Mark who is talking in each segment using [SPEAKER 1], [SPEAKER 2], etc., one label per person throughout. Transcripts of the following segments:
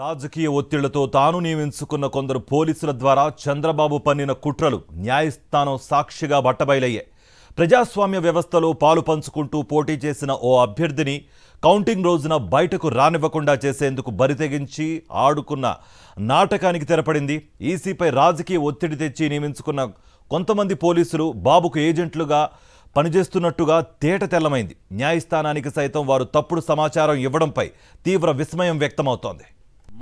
[SPEAKER 1] రాజకీయ ఒత్తిళ్లతో తాను నియమించుకున్న కొందరు పోలీసుల ద్వారా చంద్రబాబు పన్నిన కుట్రలు న్యాయస్థానం సాక్షిగా బట్టబయలయ్యాయి. ప్రజాస్వామ్య వ్యవస్థలో పాలు పంచుకుంటూ పోటీ చేసిన ఓ అభ్యర్థిని కౌంటింగ్ రోజున బయటకు రానివ్వకుండా చేసేందుకు బరితెగించి ఆడుకున్న నాటకానికి తెరపడింది. ఈసీపై రాజకీయ ఒత్తిడి తెచ్చి నియమించుకున్న కొంతమంది పోలీసులు బాబుకు ఏజెంట్లుగా పనిచేస్తున్నట్టుగా తేట తెల్లమైంది. న్యాయస్థానానికి సైతం వారు తప్పుడు సమాచారం ఇవ్వడంపై తీవ్ర విస్మయం వ్యక్తమవుతోంది.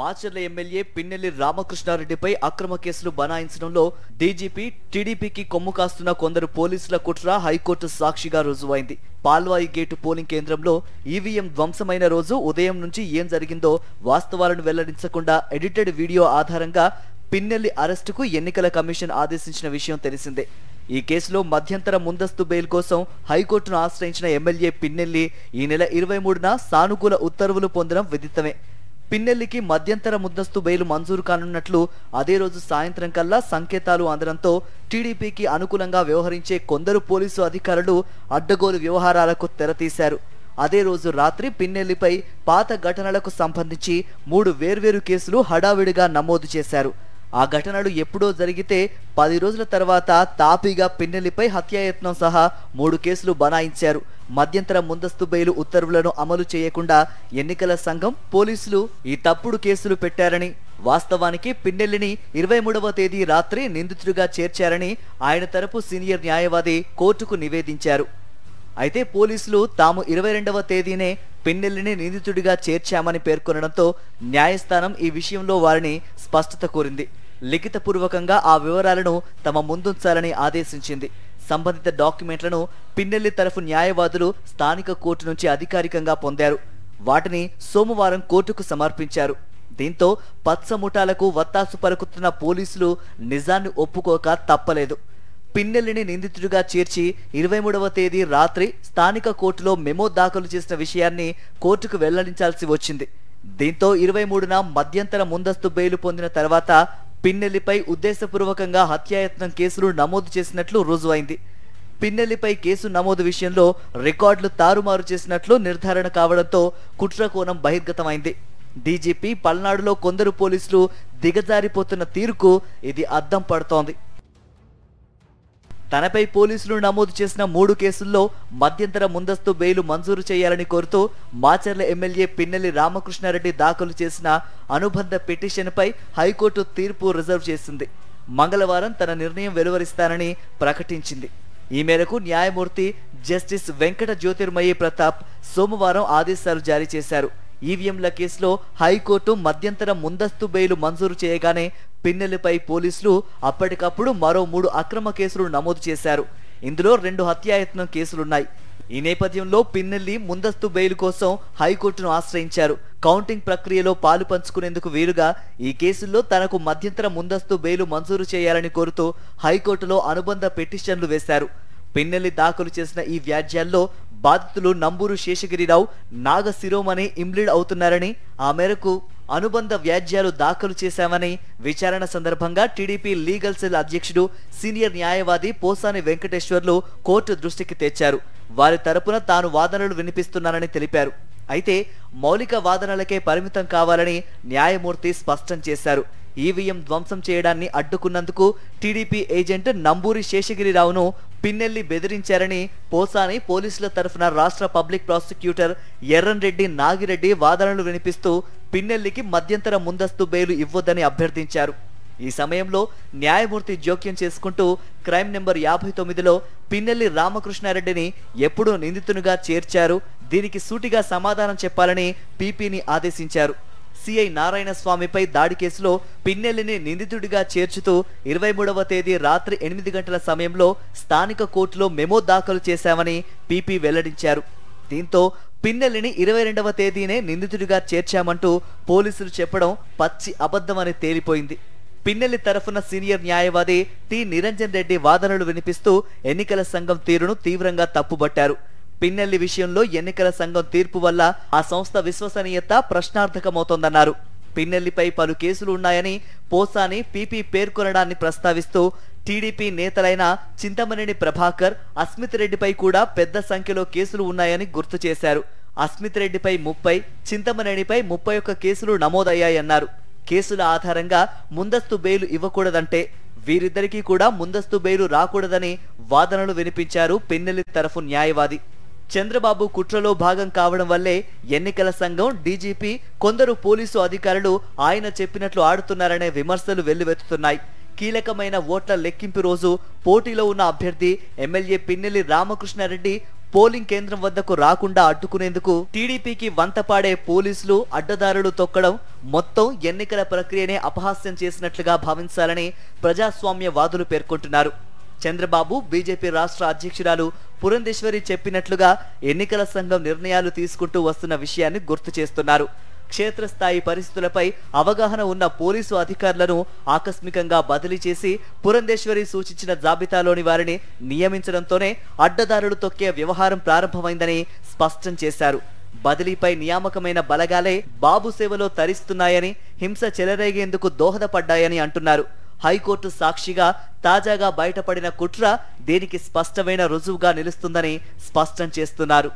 [SPEAKER 2] మాచర్ల ఎమ్మెల్యే పిన్నెల్లి రామకృష్ణారెడ్డిపై అక్రమ కేసులు బనాయించడంలో డీజీపీ టీడీపీకి కొమ్ము కాస్తున్న కొందరు పోలీసుల కుట్ర హైకోర్టు సాక్షిగా రుజువైంది. పాల్వాయి గేటు పోలింగ్ కేంద్రంలో ఈవీఎం ధ్వంసమైన రోజు ఉదయం నుంచి ఏం జరిగిందో వాస్తవాలను వెల్లడించకుండా ఎడిటెడ్ వీడియో ఆధారంగా పిన్నెల్లి అరెస్టుకు ఎన్నికల కమిషన్ ఆదేశించిన విషయం తెలిసిందే. ఈ కేసులో మధ్యంతర ముందస్తు బెయిల్ కోసం హైకోర్టును ఆశ్రయించిన ఎమ్మెల్యే పిన్నెల్లి ఈ నెల 23న సానుకూల ఉత్తర్వులు పొందడం విదితమే. పిన్నెల్లికి మధ్యంతర ముందస్తు బెయిల్ మంజూరు కానున్నట్లు అదే రోజు సాయంత్రం కల్లా సంకేతాలు అందడంతో టీడీపీకి అనుకూలంగా వ్యవహరించే కొందరు పోలీసు అధికారులు అడ్డగోలు వ్యవహారాలకు తెరతీశారు. అదే రోజు రాత్రి పిన్నెల్లిపై పాత ఘటనలకు సంబంధించి 3 వేర్వేరు కేసులు హడావిడిగా నమోదు చేశారు. ఆ ఘటనలు ఎప్పుడో జరిగితే 10 రోజుల తర్వాత తాపీగా పిన్నెల్లిపై హత్యాయత్నం సహా 3 కేసులు బనాయించారు. మధ్యంతర ముందస్తు బెయిలు ఉత్తర్వులను అమలు చేయకుండా ఎన్నికల సంఘం పోలీసులు ఈ తప్పుడు కేసులు పెట్టారని, వాస్తవానికి పిన్నెల్లిని 23వ తేదీ రాత్రి నిందితుడిగా చేర్చారని ఆయన తరపు సీనియర్ న్యాయవాది కోర్టుకు నివేదించారు. అయితే పోలీసులు తాము 22వ తేదీనే పిన్నెల్లిని నిందితుడిగా చేర్చామని పేర్కొనడంతో న్యాయస్థానం ఈ విషయంలో వారిని స్పష్టత కోరింది. లిఖితపూర్వకంగా ఆ వివరాలను తమ ముందుంచాలని ఆదేశించింది. సంబంధిత డాక్యుమెంట్లను పిన్నెల్లి తరఫు న్యాయవాదులు స్థానిక కోర్టు నుంచి అధికారికంగా పొందారు. వాటిని సోమవారం కోర్టుకు సమర్పించారు. దీంతో పచ్చ ముఠాలకు వత్తాసు పలుకుతున్న పోలీసులు నిజాన్ని ఒప్పుకోక తప్పలేదు. పిన్నెల్లిని నిందితుడిగా చేర్చి 23వ తేదీ రాత్రి స్థానిక కోర్టులో మెమో దాఖలు చేసిన విషయాన్ని కోర్టుకు వెల్లడించాల్సి వచ్చింది. దీంతో 23న మధ్యంతర ముందస్తు బెయిల్ పొందిన తర్వాత పిన్నెల్లిపై ఉద్దేశపూర్వకంగా హత్యాయత్నం కేసులు నమోదు చేసినట్లు రుజువైంది. పిన్నెల్లిపై కేసు నమోదు విషయంలో రికార్డులు తారుమారు చేసినట్లు నిర్ధారణ కావడంతో కుట్ర కోణం బహిర్గతమైంది. డీజీపీ పల్నాడులో కొందరు పోలీసులు దిగజారిపోతున్న తీరుకు ఇది అద్దం పడుతోంది. తనపై పోలీసులు నమోదు చేసిన 3 కేసుల్లో మధ్యంతర ముందస్తు బెయిలు మంజూరు చేయాలని కోరుతూ మాచర్ల ఎమ్మెల్యే పిన్నెల్లి రామకృష్ణారెడ్డి దాఖలు చేసిన అనుబంధ పిటిషన్పై హైకోర్టు తీర్పు రిజర్వ్ చేసింది. మంగళవారం తన నిర్ణయం వెలువరిస్తానని ప్రకటించింది. ఈ మేరకు న్యాయమూర్తి జస్టిస్ వెంకట జ్యోతిర్మయి ప్రతాప్ సోమవారం ఆదేశాలు జారీ చేశారు. ఈవీఎంల కేసులో హైకోర్టు మధ్యంతర ముందస్తు బెయిలు మంజూరు చేయగానే పిన్నెల్లిపై పోలీసులు అప్పటికప్పుడు మరో 3 అక్రమ కేసులు నమోదు చేశారు. ఇందులో 2 హత్యాయత్నం కేసులున్నాయి. ఈ నేపథ్యంలో పిన్నెల్లి ముందస్తు బెయిల్ కోసం హైకోర్టును ఆశ్రయించారు. కౌంటింగ్ ప్రక్రియలో పాలు పంచుకునేందుకు వీలుగా ఈ కేసుల్లో తనకు మధ్యంతర ముందస్తు బెయిలు మంజూరు చేయాలని కోరుతూ హైకోర్టులో అనుబంధ పిటిషన్లు వేశారు. పిన్నెల్లి దాఖలు చేసిన ఈ వ్యాజ్యాల్లో బాధితులు నంబూరు శేషగిరిరావు, నాగ శిరోమణి ఇమ్లీడ్ అవుతున్నారని, ఆ మేరకు అనుబంధ వ్యాజ్యాలు దాఖలు చేశామని విచారణ సందర్భంగా టీడీపీ లీగల్ సెల్ అధ్యక్షుడు సీనియర్ న్యాయవాది పోసాని వెంకటేశ్వర్లు కోర్టు దృష్టికి తెచ్చారు. వారి తరపున తాను వాదనలు వినిపిస్తున్నానని తెలిపారు. అయితే మౌలిక వాదనలకే పరిమితం కావాలని న్యాయమూర్తి స్పష్టం చేశారు. ఈవీఎం ధ్వంసం చేయడాన్ని అడ్డుకున్నందుకు టీడీపీ ఏజెంట్ నంబూరి శేషగిరిరావును పిన్నెల్లి బెదిరించారని పోసాని పోలీసుల తరఫున రాష్ట్ర పబ్లిక్ ప్రాసిక్యూటర్ ఎర్రన్ రెడ్డి నాగిరెడ్డి వాదనలు వినిపిస్తూ పిన్నెల్లికి మధ్యంతర ముందస్తు బెయిలు ఇవ్వొద్దని అభ్యర్థించారు. ఈ సమయంలో న్యాయమూర్తి జోక్యం చేసుకుంటూ క్రైమ్ నెంబర్ 59లో పిన్నెల్లి రామకృష్ణారెడ్డిని ఎప్పుడు నిందితునిగా చేర్చారు, దీనికి సూటిగా సమాధానం చెప్పాలని పీపీని ఆదేశించారు. సిఐ నారాయణ స్వామిపై దాడి కేసులో పిన్నెల్లిని నిందితుడిగా చేర్చుతూ 23వ తేదీ రాత్రి 8 గంటల సమయంలో స్థానిక కోర్టులో మెమో దాఖలు చేశామని పీపీ వెల్లడించారు. దీంతో పిన్నెల్లిని 22వ తేదీనే నిందితుడిగా చేర్చామంటూ పోలీసులు చెప్పడం పచ్చి అబద్ధమని తేలిపోయింది. పిన్నెల్లి తరఫున సీనియర్ న్యాయవాది టి నిరంజన్ రెడ్డి వాదనలు వినిపిస్తూ ఎన్నికల సంఘం తీరును తీవ్రంగా తప్పుబట్టారు. పిన్నెల్లి విషయంలో ఎన్నికల సంఘం తీర్పు వల్ల ఆ సంస్థ విశ్వసనీయత ప్రశ్నార్థకమవుతోందన్నారు. పిన్నెల్లిపై పలు కేసులు ఉన్నాయని పోసాని పీపీ పేర్కొనడాన్ని ప్రస్తావిస్తూ టీడీపీ నేతలైన చింతమనేని ప్రభాకర్, అస్మిత్ రెడ్డిపై కూడా పెద్ద సంఖ్యలో కేసులు ఉన్నాయని గుర్తు చేశారు. అస్మిత్ రెడ్డిపై 30, చింతమనేనిపై 31 కేసులు నమోదయ్యాయన్నారు. కేసుల ఆధారంగా ముందస్తు బెయిల్ ఇవ్వకూడదంటే వీరిద్దరికీ కూడా ముందస్తు బెయిల్ రాకూడదని వాదనలు వినిపించారు పిన్నెల్లి తరఫు న్యాయవాది. చంద్రబాబు కుట్రలో భాగం కావడం వల్లే ఎన్నికల సంఘం, డీజీపీ, కొందరు పోలీసు అధికారులు ఆయన చెప్పినట్లు ఆడుతున్నారనే విమర్శలు వెల్లువెత్తుతున్నాయి. కీలకమైన ఓట్ల లెక్కింపు రోజు పోటీలో ఉన్న అభ్యర్థి ఎమ్మెల్యే పిన్నెల్లి రామకృష్ణారెడ్డి పోలింగ్ కేంద్రం వద్దకు రాకుండా అడ్డుకునేందుకు టీడీపీకి వంతపాడే పోలీసులు అడ్డదారులు తొక్కడం మొత్తం ఎన్నికల ప్రక్రియనే అపహాస్యం చేసినట్లుగా భావించాలని ప్రజాస్వామ్యవాదులు పేర్కొంటున్నారు. చంద్రబాబు, బీజేపీ రాష్ట్ర అధ్యక్షురాలు పురంధేశ్వరి చెప్పినట్లుగా ఎన్నికల సంఘం నిర్ణయాలు తీసుకుంటూ వస్తున్న విషయాన్ని గుర్తు చేస్తున్నారు. క్షేత్రస్థాయి పరిస్థితులపై అవగాహన ఉన్న పోలీసు అధికారులను ఆకస్మికంగా బదిలీ చేసి పురంధేశ్వరి సూచించిన జాబితాలోని వారిని నియమించడంతోనే అడ్డదారులు తొక్కే వ్యవహారం ప్రారంభమైందని స్పష్టం చేశారు. బదిలీపై నియామకమైన బలగాలే బాబు సేవలో తరిస్తున్నాయని, హింస చెలరేగేందుకు దోహదపడ్డాయని అంటున్నారు. హైకోర్టు సాక్షిగా తాజాగా బయటపడిన కుట్ర దీనికి స్పష్టమైన రుజువుగా నిలుస్తుందని స్పష్టం చేస్తున్నారు.